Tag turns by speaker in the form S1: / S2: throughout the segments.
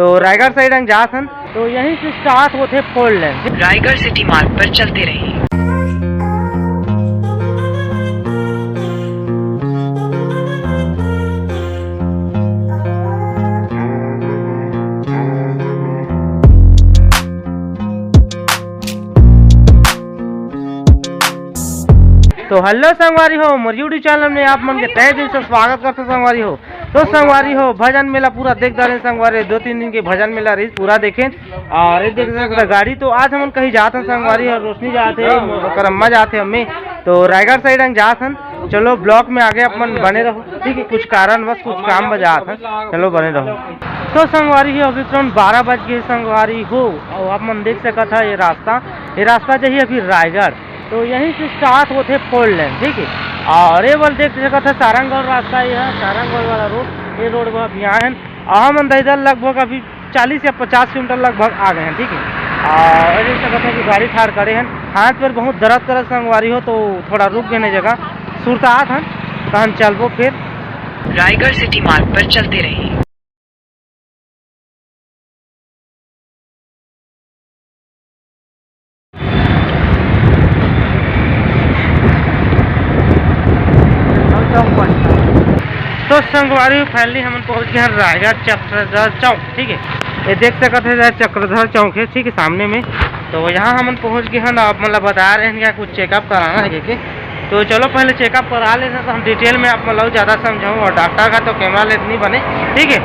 S1: तो रायगढ़ साइड हम जात हन, तो यहीं से स्टार्ट होते 4 लेन।
S2: रायगढ़ सिटी मार्ग पर चलते रहिए।
S1: तो हेलो संगवारी हो, मोर यूट्यूब चैनल में आप मन के तहे दिल से स्वागत करते संगवारी हो। तो संगवारी हो, भजन मेला पूरा देख डाले संगवारी, 2-3 दिन के भजन मेला रही पूरा देखें। और ये देख सकते गाड़ी तो आज हम कहीं जाते हैं संगवारी, और रोशनी जाते हैं करम्मा जाते हैं हमें, तो रायगढ़ साइड हम जाते हैं। चलो ब्लॉक में आगे अपन बने रहो, ठीक है। कुछ कारण बस कुछ काम बजात है, चलो बने रहो। तो संगवारी हो, अभी तुरंत 12 बज गए संगवारी हो, और आप मन देख सकता है ये रास्ता चाहिए अभी रायगढ़, तो यहीं से स्टार्ट होते 4 लेन, ठीक है। और ये बोल देख सकते है सारंगगढ़ रास्ता, ये है सारंगगढ़ वाला रोड, ये रोड वह यहाँ है। हम अंदर लगभग अभी 40 या 50 किलोमीटर लगभग आ गए हैं, ठीक है। और देख सकते हैं कि गाड़ी ठाड़ करे हैं, हाथ पर बहुत दर्द करत संगवारी हो, तो थोड़ा रुक गए जगह सुरतात हैं, तो हम चलबो फिर।
S2: रायगढ़ सिटी मार्ग पर चलते रहिए।
S1: तो संगवारी फाइनली हम पहुंच गए हैं रायगढ़ चक्रधर चौक, ठीक है। ये देख सकते हैं चक्रधर चौक है, ठीक है, सामने में। तो यहाँ हम पहुंच गए हैं, आप मतलब बता रहे हैं क्या कुछ चेकअप कराना है कि, तो चलो पहले चेकअप करा लेते हैं, तो हम डिटेल में आप मतलब ज़्यादा समझाऊँ, और डॉक्टर का तो कैमरा लेट नहीं बने, ठीक है।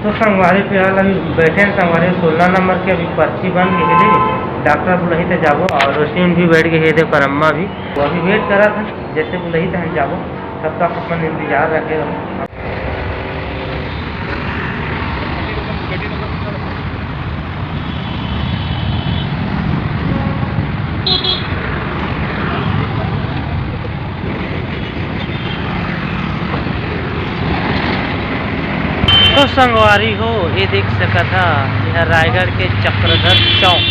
S1: तो संगवारी फिलहाल अभी बैठे हैं संगवारी 16 नंबर की अभी पर्ची बन गई है, ठीक है। डॉक्टर बुलही थे जाबो, और रोशनी भी बैठ गई है, देखो करम्मा भी वो अभी वेट करा था, जैसे बुलही थे हम जाबो, तब तक अपन इंतजार रखे रहो। तो संगवारी हो, ये देख सका था यह रायगढ़ के चक्रधर चौक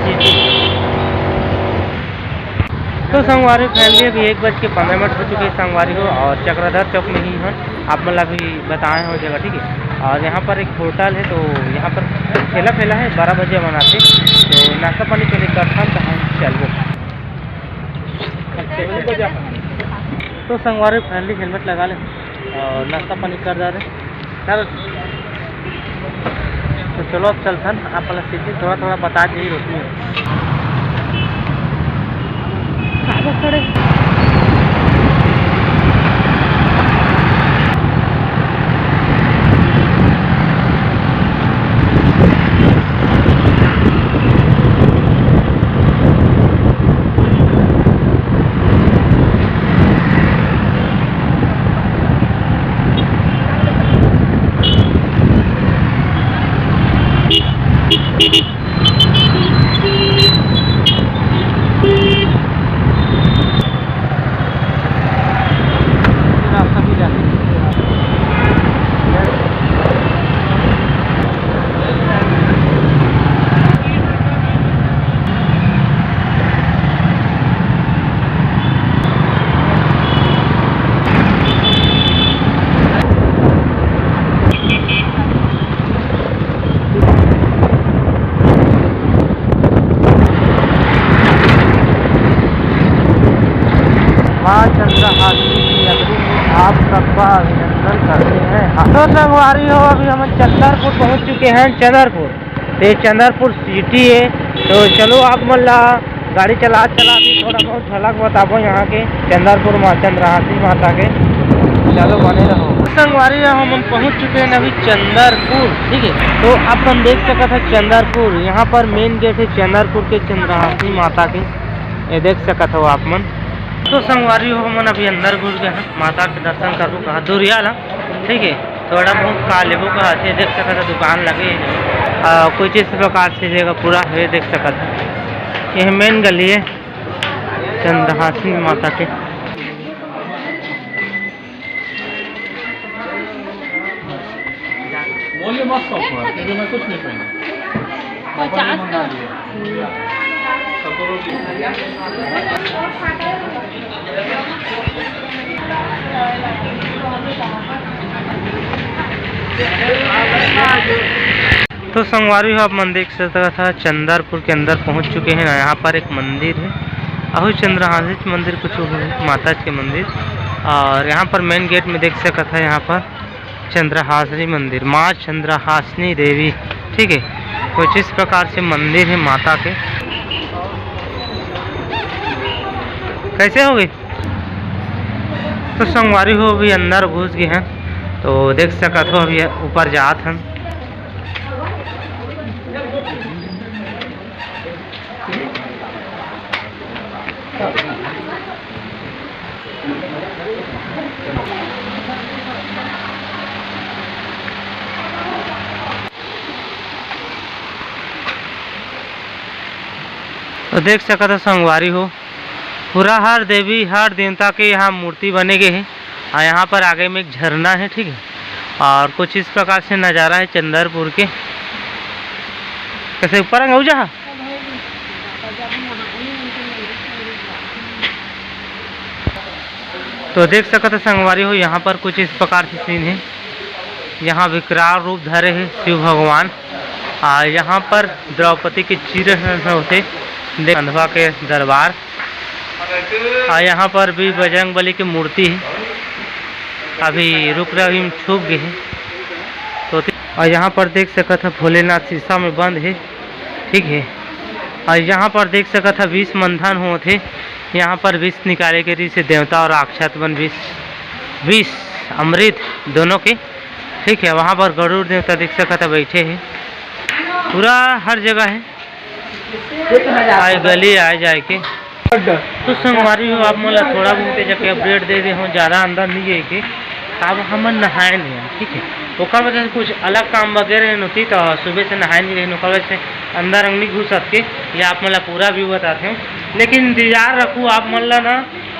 S1: सिटी। तो संगवारी फैमिली अभी 1:15 हो चुके हैं संगवारी हो, और चक्रधर चौक में ही हैं, आप मतलब अभी बताए हो जगह, ठीक है। और यहाँ पर एक होटल है, तो यहाँ पर ठेला फैला है, 12 बजे बनाते, तो नाश्ता पानी के लिए करता तो हम चलो। तो संगवारी फैमिली हेलमेट लगा लें और नाश्ता पानी कर जा रहे सर, तो चलो अब चलते हैं। आप वाला सीधी थोड़ा बता दीजिए रोशनी खड़े। आप सबका अभिनंदन करते हैं। तो संगवारी हो, अभी हम चंदरपुर पहुंच चुके हैं। चंदरपुर, ये चंदरपुर सिटी है, तो चलो आप मतलब गाड़ी चला भी थोड़ा बहुत झलक बताबो यहाँ के चंदरपुर माँ चंद्रहासी माता के, चलो बने रहो। संगवारी हम पहुंच चुके हैं अभी चंदरपुर, ठीक है। तो आप हम देख सकते हैं चंदरपुर, यहाँ पर मेन गेट है चंदरपुर के चंद्रहासी माता के, ये देख सकते हो आप मन। तो संगवारी हो, हम अभी अंदर घुस गए हैं, माता के दर्शन करूँ कहा दूरिया ला, ठीक है। थोड़ा बहुत का लेबो का हाथे देख सकते हैं, दुकान लगे कोई चीज़ प्रकार से जगह पूरा है, देख सकते हैं। यह मेन गली है चंद्रहासी माता के। कुछ नहीं तो संगवारी हो आप मंदिर देख सकता था चंदरपुर के अंदर पहुंच चुके हैं। यहाँ पर एक मंदिर है अहो चंद्रहासिनी मंदिर कुछ माता के मंदिर, और यहाँ पर मेन गेट में देख सकता था यहाँ पर चंद्रहासिनी मंदिर, माँ चंद्रहासिनी देवी। ठीक है, कुछ इस प्रकार से मंदिर है माता के। कैसे हो गई? तो संगवारी हो अभी अंदर घुस गए हैं, तो देख सकते हो अभी ऊपर जात हम। तो देख सकते हो संगवारी हो पूरा हर देवी हर देवता के यहाँ मूर्ति बने गए हैं, और यहाँ पर आगे में एक झरना है। ठीक है, और कुछ इस प्रकार से नज़ारा है चंदरपुर के। कैसे ऊपर आऊँ जा? तो देख सकते हो संगवारी हो यहाँ पर कुछ इस प्रकार से सीन है। यहाँ विकराल रूप धरे हैं शिव भगवान, और यहाँ पर द्रौपदी के चीर होते अंधवा के दरबार, और यहाँ पर भी बजरंग बली की मूर्ति है। अभी रुक रही छुप गए हैं तो। और यहाँ पर देख सका था भोलेनाथ शीशा में बंद है। ठीक है, और यहाँ पर देख सका था विष मंथन होते, यहाँ पर विष निकाले के री से देवता और राक्षस बन विष अमृत दोनों के। ठीक है, वहाँ पर गरुड़ देवता देख सका था बैठे हैं, पूरा हर जगह है आए गली आए जाए के। तो संगवारी हो आप मतलब थोड़ा बहुत जाके अपडेट दे दे हो, ज़्यादा अंदर नहीं गए के। अब हम नहाए नहीं हैं। ठीक है, ओकर वजह से कुछ अलग काम वगैरह नहीं तो सुबह से नहाए नहीं रहे, ओकर वजह से अंदर नहीं घुस सकते, या आप मतलब पूरा व्यू बताते हूँ। लेकिन इंतजार रखूँ आप मतलब ना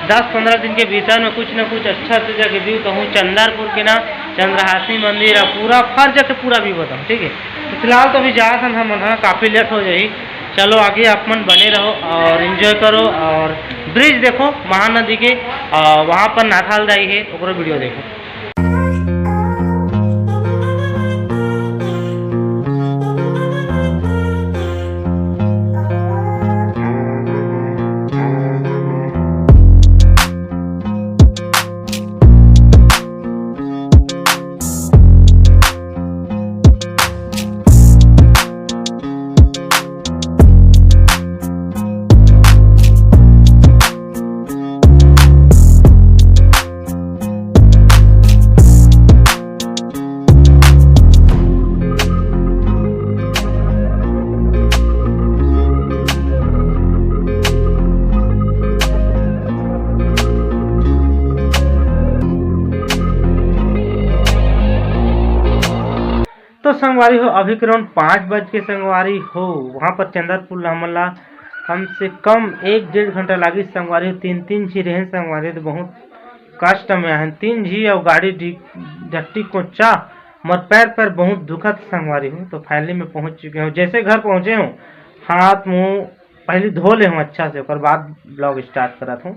S1: 10-15 दिन के भीतर में कुछ ना कुछ अच्छा से जगह व्यू कहूँ चंदरपुर के ना चंद्रहासिनी मंदिर पूरा हर जगह पूरा व्यू बताऊँ। ठीक है, तो फिलहाल तो अभी जा हम काफ़ी लेट हो जाए। चलो आगे आप मन बने रहो और एंजॉय करो, और ब्रिज देखो महानदी के, वहाँ पर नाथालदाई है, ओकरो वीडियो देखो। तो संगवारी हो अभी करीब 5 बज के संगवारी हो वहाँ पर चंदरपुर हमला कम से कम 1-1.5 घंटा लगी संगवारी हो। 3 झी रहे संगवारी तो बहुत कष्ट में आए 3 झी और गाड़ी डट्टी कोचा मर पैर बहुत दुखद संगवारी हो। तो फाइनली में पहुँच चुके हूँ, जैसे घर पहुँचे हूँ हाथ मुँह पहले धो ले हूँ अच्छा से, और बाद ब्लॉग स्टार्ट करा था।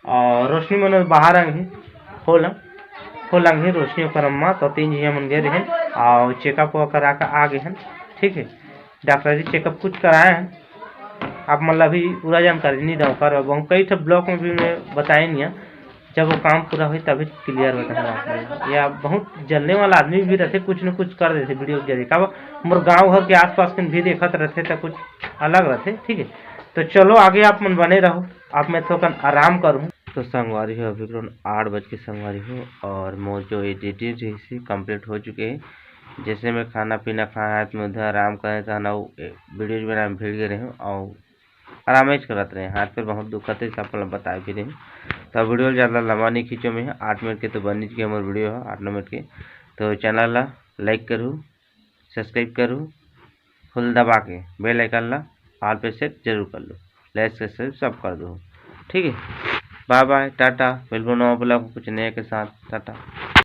S1: और रोशनी मैंने बाहर आई खोलंग ही रोशनी करम्मा तो 3 झी मन गए रहे और चेकअप करा कर आ गए हैं। ठीक है, डॉक्टरी चेकअप कुछ कराए हैं। आप मतलब अभी पूरा जानकारी नहीं दूँ कर बहुत कई ठे ब्लॉक में भी मैं बताए नहीं है, जब वो काम पूरा हुई तभी क्लियर बताऊँगा आप। या बहुत जलने वाला आदमी भी रहते, कुछ न कुछ कर देते वीडियो के जरिए। का मोर गाँव घर के आसपास के भी देखते रहते तो कुछ अलग रहते। ठीक है, तो चलो आगे आप मन बने रहो, आप मैं थोड़ा आराम करूँ। तो संगवारी हो अभी 8 बज के संगवारी हो, और मोर जो एडिटिंग जैसी कंप्लीट हो चुके हैं। जैसे मैं खाना पीना खाया तो मैं उधर आराम करे था ना, वीडियोज बना में भीड़ गए रहे और आराम करते रहे। हाथ पे बहुत दुखत है, सब बता भी रहे। तो वीडियो ज़्यादा लंबा नहीं खींचो में 8 मिनट के तो बन चुके हमारे वीडियो है 8-9 मिनट के। तो चैनल ला लाइक करूँ, सब्सक्राइब करूँ, फुल दबा के बेल आइकन ला ऑल पे सेट जरूर कर लो, लाइक सब्सक्राइब सब कर दो। ठीक है, बाय बाय टाटा, मिलबो नवा ब्लॉग कुछ नया के साथ। टाटा।